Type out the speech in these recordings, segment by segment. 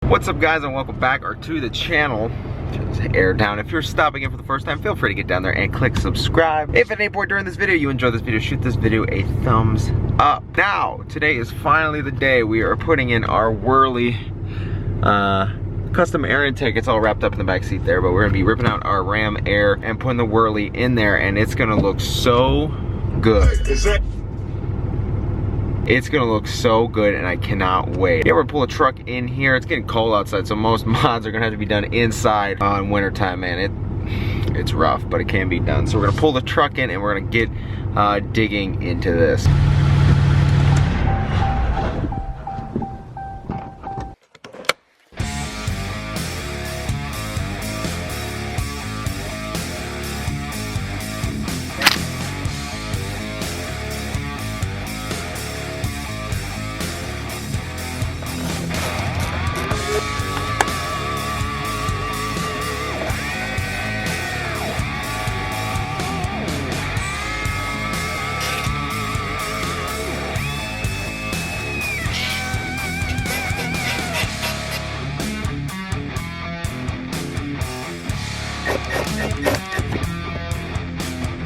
What's up, guys, and welcome back to the channel. Just air down. If you're stopping in for the first time, feel free to get down there and click subscribe. If at any point during this video you enjoy this video, shoot this video a thumbs up. Now, today is finally the day we are putting in our whirly custom air intake. It's all wrapped up in the back seat there, but we're gonna be ripping out our Ram Air and putting the whirly in there, and it's gonna look so good. It's gonna look so good, and I cannot wait. Yeah, we're gonna pull a truck in here. It's getting cold outside, so most mods are gonna have to be done inside in wintertime, man. It's rough, but it can be done. So we're gonna pull the truck in, and we're gonna get digging into this.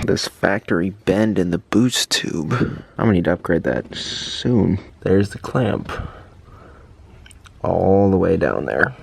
This factory bend in the boost tube. I'm gonna need to upgrade that soon. There's the clamp. All the way down there.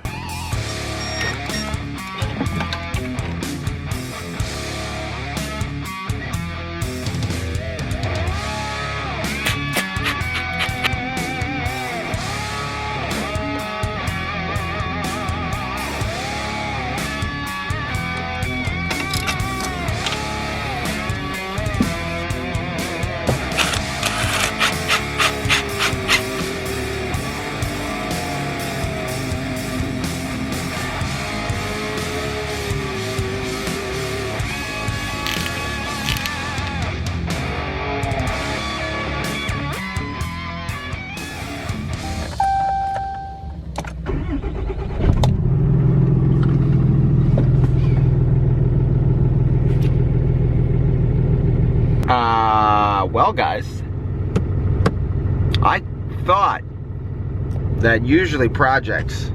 Well, guys, I thought that usually projects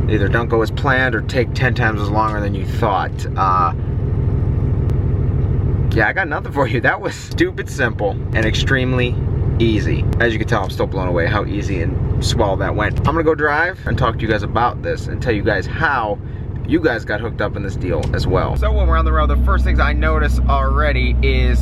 either don't go as planned or take 10 times as longer than you thought. Yeah, I got nothing for you. That was stupid simple and extremely easy. As you can tell, I'm still blown away how easy and swell that went. I'm gonna go drive and talk to you guys about this and tell you guys how you guys got hooked up in this deal as well. So when we're on the road, the first things I notice already is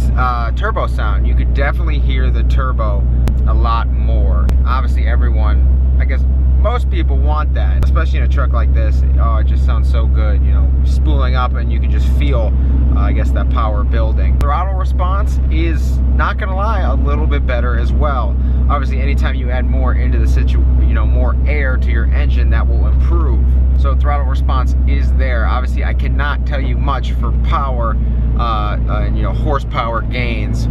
turbo sound. You could definitely hear the turbo a lot more. Obviously everyone, I guess most people want that, especially in a truck like this. Oh, it just sounds so good, you know, spooling up, and you can just feel, I guess, that power building. Throttle response is, not gonna lie, a little bit better as well. Obviously, anytime you add more into the situation, you know, more air to your engine, that will improve. So throttle response is there. Obviously, I cannot tell you much for power and, you know, horsepower gains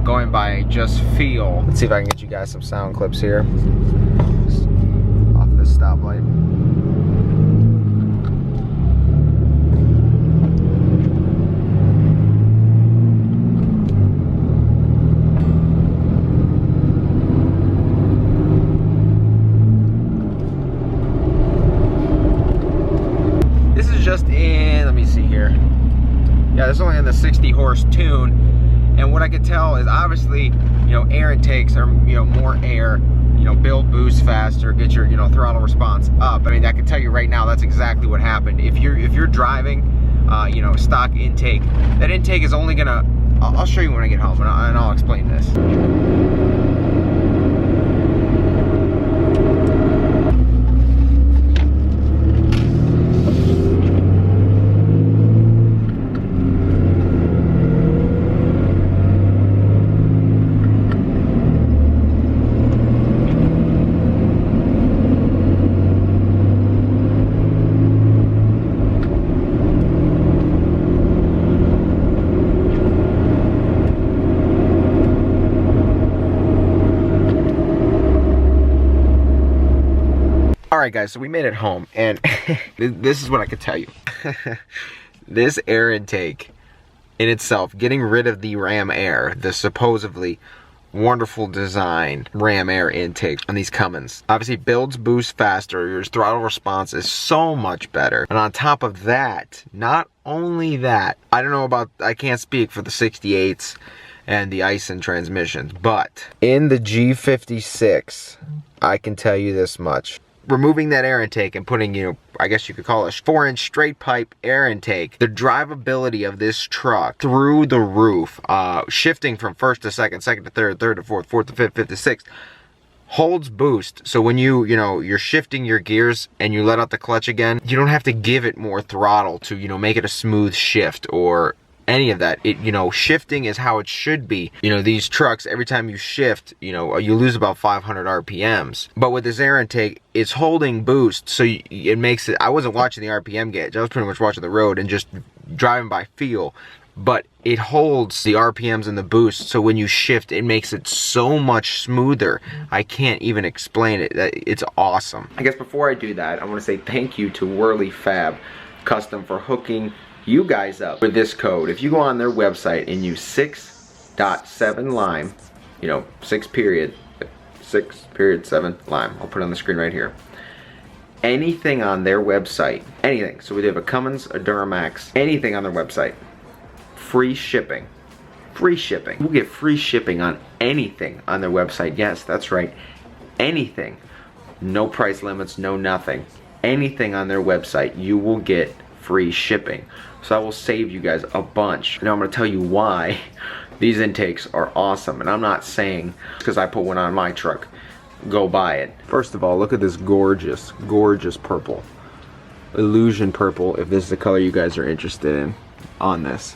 going by just feel. Let's see if I can get you guys some sound clips here. Off this stoplight. Just in, let me see here. Yeah, this is only in the 60 horse tune, and what I could tell is obviously, you know, air intakes are, you know, more air, you know, build boost faster, get your, you know, throttle response up. I mean, I can tell you right now that's exactly what happened. If you're driving, you know, stock intake, that intake is only gonna. I'll show you when I get home, and I'll explain this. Alright guys, so we made it home, and this is what I could tell you. This air intake in itself, getting rid of the Ram Air, the supposedly wonderful design ram air intake on these Cummins. Obviously builds boost faster, your throttle response is so much better. And on top of that, not only that, I don't know about, I can't speak for the 68s and the Ison transmissions, but in the G56, I can tell you this much. Removing that air intake and putting, you know, I guess you could call it a 4-inch straight pipe air intake, the drivability of this truck through the roof, shifting from first to second, second to third, third to fourth, fourth to fifth, fifth to sixth, holds boost. So when you're shifting your gears and you let out the clutch again, you don't have to give it more throttle to, you know, make it a smooth shift or any of that. It, you know, shifting is how it should be. You know, these trucks, every time you shift, you know, you lose about 500 RPMs. But with this air intake, it's holding boost, so it makes it, I wasn't watching the RPM gauge, I was pretty much watching the road and just driving by feel. But it holds the RPMs and the boost, so when you shift, it makes it so much smoother. I can't even explain it. It's awesome. I guess before I do that, I want to say thank you to WC Fab Custom for hooking you guys up with this code. If you go on their website and use 6.7 lime, you know, 6.7 lime, I'll put it on the screen right here. Anything on their website, anything, so we have a Cummins, a Duramax, anything on their website, free shipping. Free shipping. We'll get free shipping on anything on their website. Yes, that's right, anything. No price limits, no nothing. Anything on their website, you will get free shipping. So I will save you guys a bunch. Now I'm going to tell you why these intakes are awesome. And I'm not saying because I put one on my truck, go buy it. First of all, look at this gorgeous, gorgeous purple. Illusion purple, if this is the color you guys are interested in on this.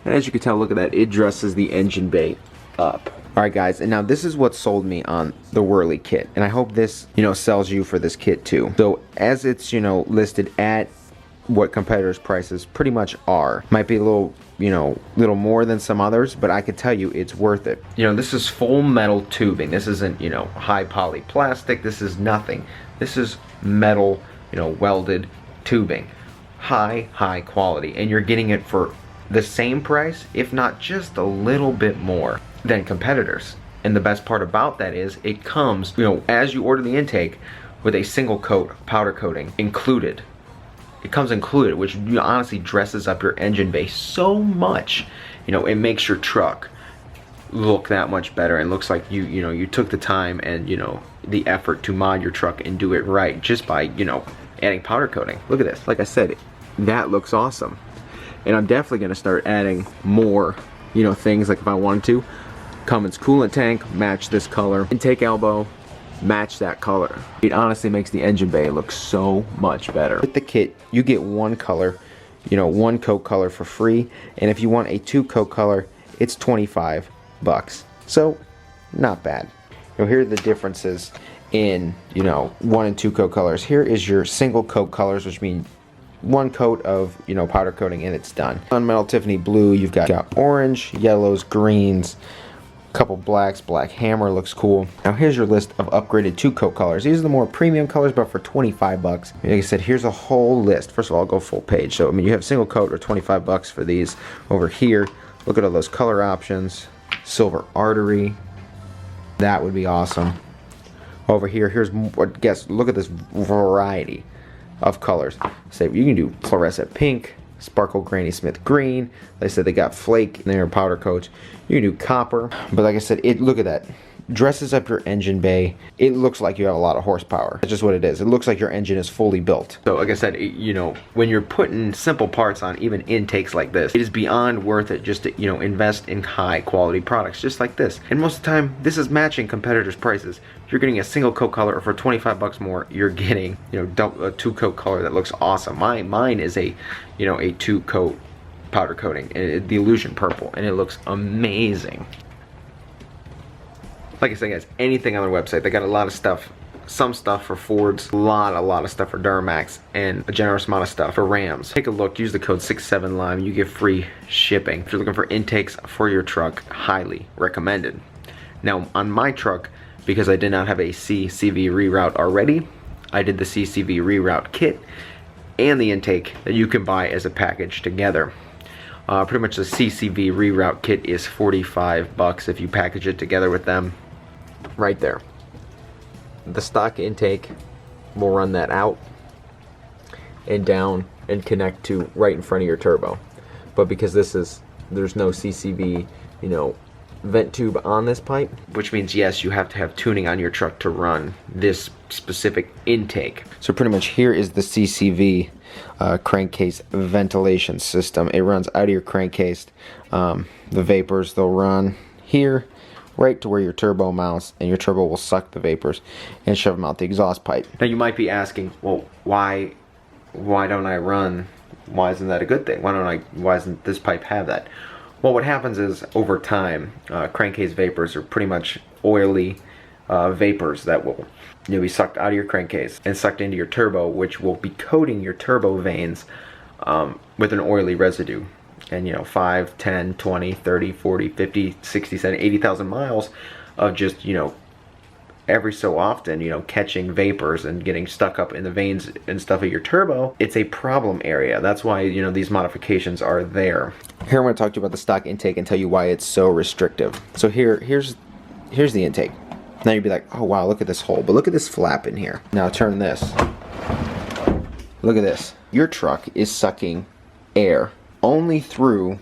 And as you can tell, look at that, it dresses the engine bay up. Alright guys, and now this is what sold me on the Whirly kit. And I hope this, you know, sells you for this kit too. So as it's, you know, listed at what competitors' prices pretty much are. Might be a little, you know, little more than some others, but I could tell you it's worth it. You know, this is full metal tubing. This isn't, you know, high poly plastic. This is nothing. This is metal, you know, welded tubing. High quality. And you're getting it for the same price, if not just a little bit more than competitors. And the best part about that is it comes, you know, as you order the intake with a single coat powder coating included. It comes included, which honestly dresses up your engine bay so much. You know, it makes your truck look that much better and looks like you know, you took the time and, you know, the effort to mod your truck and do it right just by, you know, adding powder coating. Look at this. Like I said, that looks awesome. And I'm definitely going to start adding more, you know, things like if I wanted to. Cummins coolant tank, match this color. Intake elbow, match that color. It honestly makes the engine bay look so much better. With the kit, you get one color, you know, one coat color for free, and if you want a 2-coat color, it's 25 bucks. So, not bad. Now here are the differences in, you know, 1 and 2 coat colors. Here is your single coat colors, which mean 1 coat of, you know, powder coating and it's done. On Metal Tiffany blue, you've got orange, yellows, greens, couple blacks. Black hammer looks cool. Now here's your list of upgraded 2-coat colors. These are the more premium colors, but for 25 bucks. Like I said, here's a whole list. First of all, I'll go full page. So I mean, you have single coat or 25 bucks for these. Over here, look at all those color options. Silver artery, that would be awesome. Over here, here's what, guess, look at this variety of colors. So you can do fluorescent pink, sparkle Granny Smith green. They said they got flake in their powder coats. You can do copper, but like I said, look at that. Dresses up your engine bay. It looks like you have a lot of horsepower. That's just what it is. It looks like your engine is fully built. So like I said, you know, when you're putting simple parts on even intakes like this, it is beyond worth it just to, you know, invest in high quality products just like this. And most of the time, this is matching competitors' prices. You're getting a single coat color, or for 25 bucks more, you're getting, you know, a 2-coat color that looks awesome. Mine is a, you know, a 2-coat powder coating, the Illusion purple, and it looks amazing. Like I said, guys, anything on their website. They got a lot of stuff. Some stuff for Fords, a lot of stuff for Duramax, and a generous amount of stuff for Rams. Take a look, use the code 67LIME, you get free shipping. If you're looking for intakes for your truck, highly recommended. Now, on my truck, because I did not have a CCV REROUTE already, I did the CCV REROUTE kit and the intake that you can buy as a package together. Pretty much the CCV reroute kit is 45 bucks if you package it together with them. Right there. The stock intake will run that out and down and connect to right in front of your turbo. But because there's no CCV, you know, vent tube on this pipe, which means yes, you have to have tuning on your truck to run this specific intake. So pretty much here is the CCV crankcase ventilation system. It runs out of your crankcase. The vapors, they'll run here right to where your turbo mounts, and your turbo will suck the vapors and shove them out the exhaust pipe. Now you might be asking, well, why don't I run? Why isn't that a good thing? Why doesn't this pipe have that? Well, what happens is over time, crankcase vapors are pretty much oily vapors that will be sucked out of your crankcase and sucked into your turbo, which will be coating your turbo vanes with an oily residue. And 5, 10, 20, 30, 40, 50, 60, 70, 80,000 miles of just, every so often, catching vapors and getting stuck up in the veins and stuff of your turbo. It's a problem area. That's why, these modifications are there. Here I'm going to talk to you about the stock intake and tell you why it's so restrictive. So here's the intake. Now you'd be like, oh wow, look at this hole, but look at this flap in here. Now turn this. Look at this. Your truck is sucking air only through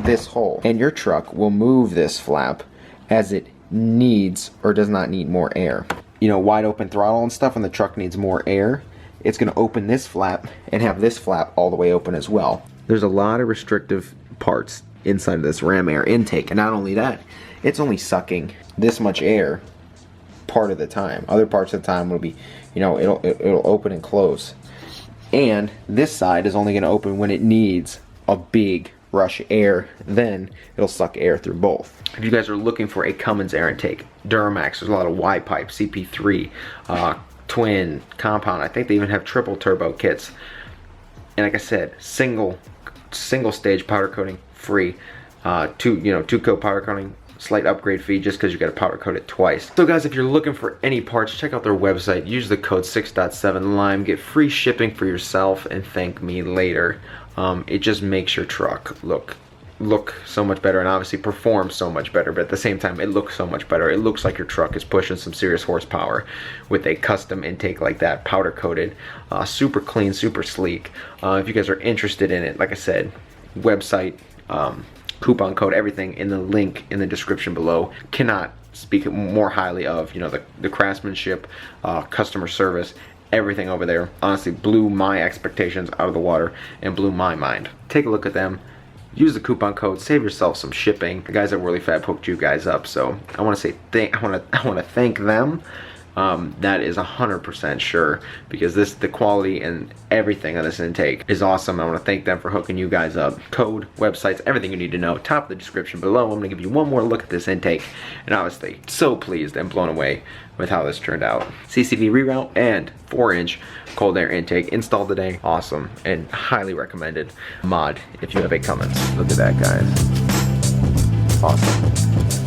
this hole, and your truck will move this flap as it needs or does not need more air. Wide open throttle and stuff, when the truck needs more air, it's going to open this flap and have this flap all the way open as well. There's a lot of restrictive parts inside of this ram air intake, and not only that, it's only sucking this much air part of the time. Other parts of the time will be, it'll open and close. And this side is only going to open when it needs a big rush air, then it'll suck air through both. If you guys are looking for a Cummins air intake, Duramax, there's a lot of Y pipe, CP3, twin, compound. I think they even have triple turbo kits. And like I said, single stage powder coating free. Two coat powder coating, slight upgrade fee just because you got to powder coat it twice. So guys, if you're looking for any parts, check out their website. Use the code 6.7 Lime, get free shipping for yourself, and thank me later. It just makes your truck look so much better, and obviously perform so much better, but at the same time it looks so much better. It looks like your truck is pushing some serious horsepower with a custom intake like that, powder coated, super clean, super sleek. If you guys are interested in it, like I said, website, coupon code, everything in the link in the description below. Cannot speak more highly of the craftsmanship, customer service, everything over there. Honestly blew my expectations out of the water and blew my mind. Take a look at them, use the coupon code, save yourself some shipping. The guys at WC Fab hooked you guys up, so I want to say I want to thank them. That is 100% sure, because the quality and everything on this intake is awesome. I want to thank them for hooking you guys up. Code, websites, everything you need to know, top of the description below. I'm going to give you one more look at this intake, and obviously so pleased and blown away with how this turned out. CCV reroute and 4-inch cold air intake installed today. Awesome and highly recommended mod if you have a Cummins. Look at that, guys. Awesome.